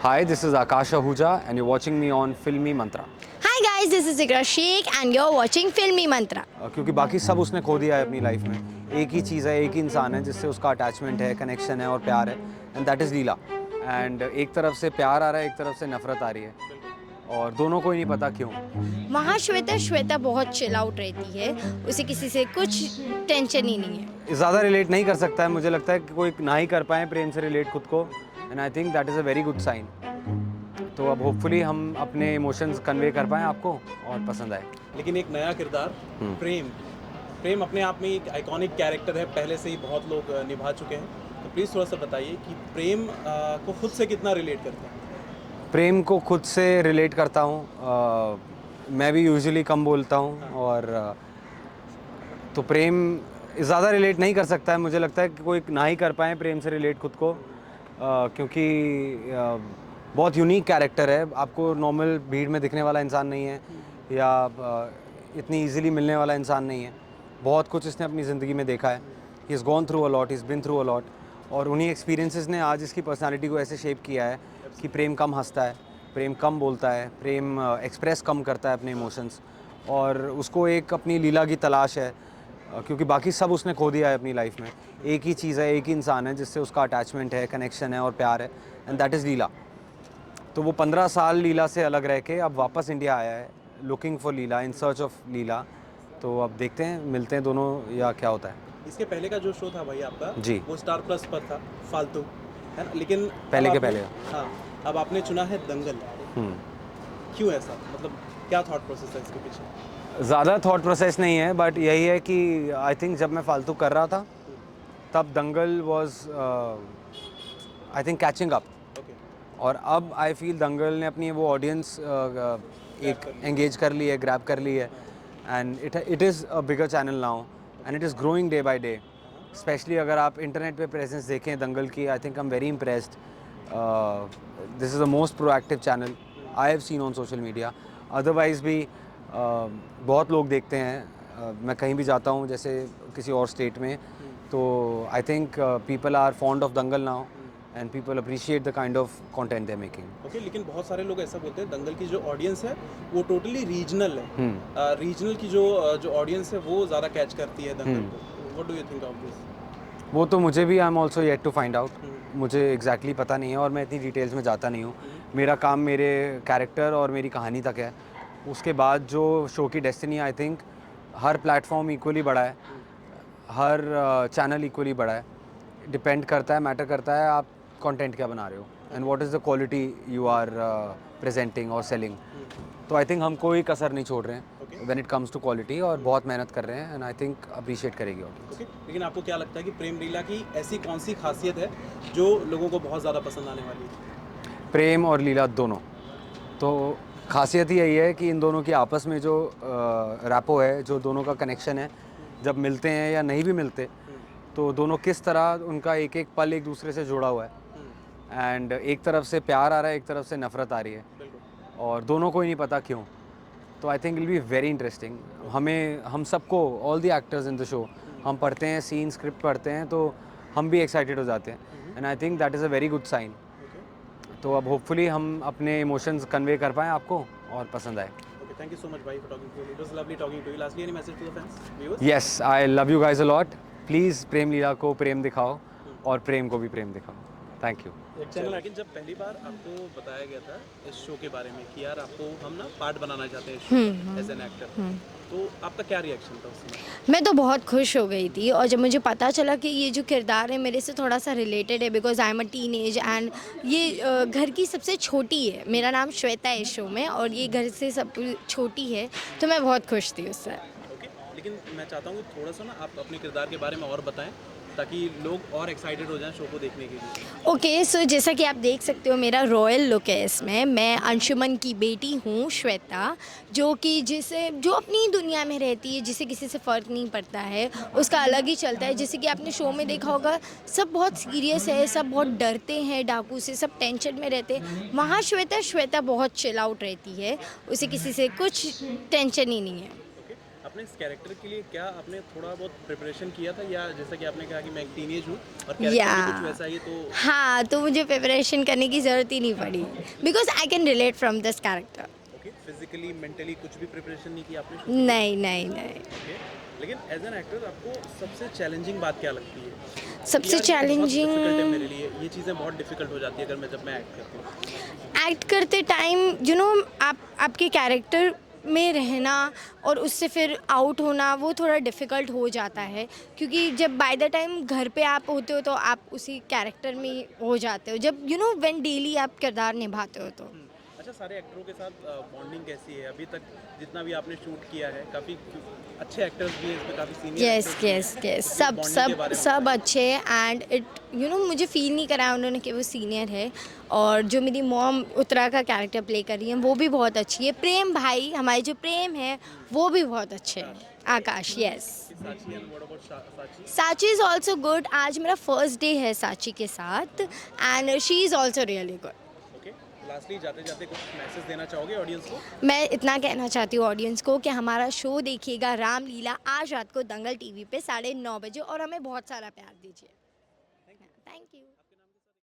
Hi, this is Akash Ahuja and you're watching me on Filmy Mantra. Hi guys, this is Ikra Sheikh and you're watching Filmy Mantra. क्योंकि बाकी सब उसने खो दिया है अपनी लाइफ में। एक ही चीज़ है, एक ही इंसान है जिससे उसका अटैचमेंट है, कनेक्शन है और प्यार है, and that is Leela. And एक तरफ से प्यार आ रहा है, एक तरफ से नफरत आ रही है, और दोनों को ही नहीं पता क्यों। वहाँ श्वेता बहुत चिल आउट रहती है, उसे किसी से कुछ टेंशन ही नहीं है। ज़्यादा रिलेट नहीं कर सकता है, मुझे लगता है कि कोई ना ही कर पाए प्रेम से रिलेट खुद को, and I think that is a very good sign. तो अब होपफुली हम अपने इमोशंस कन्वे कर पाएँ आपको और पसंद आए। लेकिन एक नया किरदार प्रेम अपने आप में एक आइकॉनिक कैरेक्टर है, पहले से ही बहुत लोग निभा चुके हैं। तो प्लीज़ थोड़ा सा बताइए कि प्रेम को खुद से कितना रिलेट करते हैं। प्रेम को खुद से रिलेट करता हूँ। मैं भी यूजुअली कम बोलता हूँ, और तो प्रेम ज़्यादा रिलेट नहीं कर सकता है, मुझे लगता है कि कोई ना ही कर पाए प्रेम से रिलेट खुद को, क्योंकि बहुत यूनिक कैरेक्टर है। आपको नॉर्मल भीड़ में दिखने वाला इंसान नहीं है, या इतनी इजीली मिलने वाला इंसान नहीं है। बहुत कुछ इसने अपनी ज़िंदगी में देखा है। He is gone through a lot, he is been through a lot, और उन्हीं एक्सपीरियंसेस ने आज इसकी पर्सनालिटी को ऐसे शेप किया है कि प्रेम कम हंसता है, प्रेम कम बोलता है, प्रेम एक्सप्रेस कम करता है अपने इमोशंस, और उसको एक अपनी लीला की तलाश है, क्योंकि बाकी सब उसने खो दिया है अपनी लाइफ में। एक ही चीज़ है, एक ही इंसान है जिससे उसका अटैचमेंट है, कनेक्शन है और प्यार है, एंड दैट इज़ लीला। तो वो 15 साल लीला से अलग रह के अब वापस इंडिया आया है, looking for Leela, in search of Leela. तो अब देखते हैं, मिलते हैं दोनों या क्या होता है। इसके पहले का जो शो था भाई आपका जी, वो स्टार प्लस पर था, फालतू, है ना। लेकिन पहले अब के आपने- पहले। हाँ, अब आपने चुना है दंगल। क्यों ऐसा, मतलब क्या थॉट प्रोसेस है इसके पीछे? ज़्यादा थॉट प्रोसेस नहीं है, बट यही है कि आई थिंक जब मैं फालतू कर रहा था तब Dangal was I think catching up, okay, और अब आई फील दंगल ने अपनी वो ऑडियंस एक एंगेज कर ली है, ग्रैब कर ली है, and it is a bigger channel now, and it is growing day by day. Specially अगर आप इंटरनेट पे प्रेजेंस देखें दंगल की, I think I am very impressed. This is the most proactive channel I have seen on social media. Otherwise भी बहुत लोग देखते हैं। मैं कहीं भी जाता हूँ, जैसे किसी और स्टेट में, तो I think people are fond of Dangal now, and people appreciate the kind of content they are making. Okay. लेकिन बहुत सारे लोग ऐसा बोलते हैं दंगल की जो ऑडियंस है वो टोटली रीजनल है। रीजनल की जो ऑडियंस है वो ज़्यादा कैच करती है दंगल को। What do you think of this? वो तो मुझे भी, I am also yet to find out. मुझे एग्जैक्टली पता नहीं है, और मैं इतनी डिटेल्स में जाता नहीं हूँ। मेरा काम मेरे कैरेक्टर और मेरी कहानी तक है। उसके बाद जो शो की destiny, I think her platform equally बड़ा है, हर चैनल इक्वली बड़ा है। डिपेंड करता है, मैटर करता है आप कंटेंट क्या बना रहे हो, and what is the quality you are presenting और सेलिंग। तो आई थिंक हम कोई कसर नहीं छोड़ रहे हैं when it comes to quality, और बहुत मेहनत कर रहे हैं, एंड आई थिंक अप्रिशिएट करेगी ऑडियंस। ओके। लेकिन आपको क्या लगता है कि प्रेम लीला की ऐसी कौन सी खासियत है जो लोगों को बहुत ज़्यादा पसंद आने वाली है? प्रेम और लीला दोनों। तो खासियत ही यही है कि इन दोनों की आपस में जो रैपो है, जो दोनों का कनेक्शन है, जब मिलते हैं या नहीं भी मिलते, तो दोनों किस तरह उनका एक एक पल एक दूसरे से जुड़ा हुआ है, एंड एक तरफ से प्यार आ रहा है, एक तरफ से नफरत आ रही है, और दोनों को ही नहीं पता क्यों। तो I think will be very interesting. हम सबको, all the actors in the show, हम पढ़ते हैं सीन, स्क्रिप्ट पढ़ते हैं, तो हम भी एक्साइटेड हो जाते हैं, and I think that is a very good sign. तो अब होपफुली हम अपने इमोशंस कन्वे कर पाएँ आपको और पसंद आए। Okay, thank you so much, bhai, for talking to me. It was lovely talking to you. Lastly, any message to the fans, viewers? Yes, I love you guys a lot. Please Prem Leela को प्रेम दिखाओ, और प्रेम को भी प्रेम दिखाओ। Thank you. एक channel. लेकिन जब पहली बार आपको बताया गया था इस शो के बारे में कि यार आपको हम ना पार्ट बनाना चाहते हैं इस शो एज एन एक्टर, तो आपका क्या रिएक्शन था उस समय? मैं तो बहुत खुश हो गई थी, और जब मुझे पता चला कि ये जो किरदार है मेरे से थोड़ा सा रिलेटेड है, because I am a teen age, and ये घर की सबसे छोटी है। मेरा नाम श्वेता है इस शो में, और ये घर से सब छोटी है, तो मैं बहुत खुश थी उससे। ओके। लेकिन मैं चाहता हूँ कि थोड़ा सा ना आप अपने किरदार के बारे में और बताएं, ताकि लोग और एक्साइटेड हो जाएं शो को देखने के लिए। ओके, सो जैसा कि आप देख सकते हो मेरा रॉयल लुक है इसमें। मैं अंशुमन की बेटी हूँ श्वेता, जो अपनी दुनिया में रहती है, जिसे किसी से फ़र्क नहीं पड़ता है, उसका अलग ही चलता है। जैसे कि आपने शो में देखा होगा, सब बहुत सीरियस है, सब बहुत डरते हैं डाकू से, सब टेंशन में रहते हैं। वहाँ श्वेता बहुत चिल आउट रहती है, उसे किसी से कुछ टेंशन ही नहीं है। ओके। आप आपने इस कैरेक्टर के लिए क्या आपने थोड़ा बहुत प्रिपरेशन किया था, या जैसा कि आपने कहा कि मैं एक टीनेज हूँ और कैरेक्टर भी कुछ वैसा ही, तो हाँ, तो मुझे प्रिपरेशन करने की ज़रूरत ही नहीं पड़ी because I can relate from this character. Okay, physically mentally कुछ भी प्रिपरेशन नहीं की आपने? नहीं नहीं नहीं। ओके, लेकिन एज एन एक्टर आपको सबसे चैलेंजिंग बात क्या लगती है? सबसे डिफिकल्ट है चैलेंजिंग मेरे लिए, ये चीज़ें बहुत डिफिकल्ट हो जाती है अगर जब मैं एक्ट करती हूँ। एक्ट करते टाइम आप आपके कैरेक्टर में रहना और उससे फिर आउट होना वो थोड़ा डिफ़िकल्ट हो जाता है, क्योंकि जब बाय द टाइम घर पे आप होते हो तो आप उसी कैरेक्टर में ही हो जाते हो, जब व्हेन डेली आप किरदार निभाते हो तो। अच्छा, सारे एक्टरों के साथ बॉन्डिंग कैसी है अभी तक? जितना भी आपने शूट किया है, काफ़ी अच्छे एक्टर्स भी हैं इसमें, काफ़ी सीनियर यस एक्टर्स भी हैं। यस यस, तो सब bonding के सब बारे में सब बताइए। अच्छे एंड इट मुझे फील नहीं कराया उन्होंने कि वो सीनियर है। और जो मेरी मॉम उत्तरा का कैरेक्टर प्ले कर रही हैं वो भी बहुत अच्छी है। प्रेम भाई, हमारे जो प्रेम है वो भी बहुत अच्छे हैं। आकाश, यस। साची, एंड व्हाट अबाउट साची? साची इज़ ऑल्सो गुड। आज मेरा फर्स्ट डे है साची के साथ and she is also really good. Okay, lastly जाते जाते कुछ मैसेज देना चाहोगे ऑडियंस को? मैं इतना कहना चाहती हूँ ऑडियंस को कि हमारा शो देखिएगा रामलीला आज रात को दंगल टीवी पे 9:30 बजे और हमें बहुत सारा प्यार दीजिए। Thank you.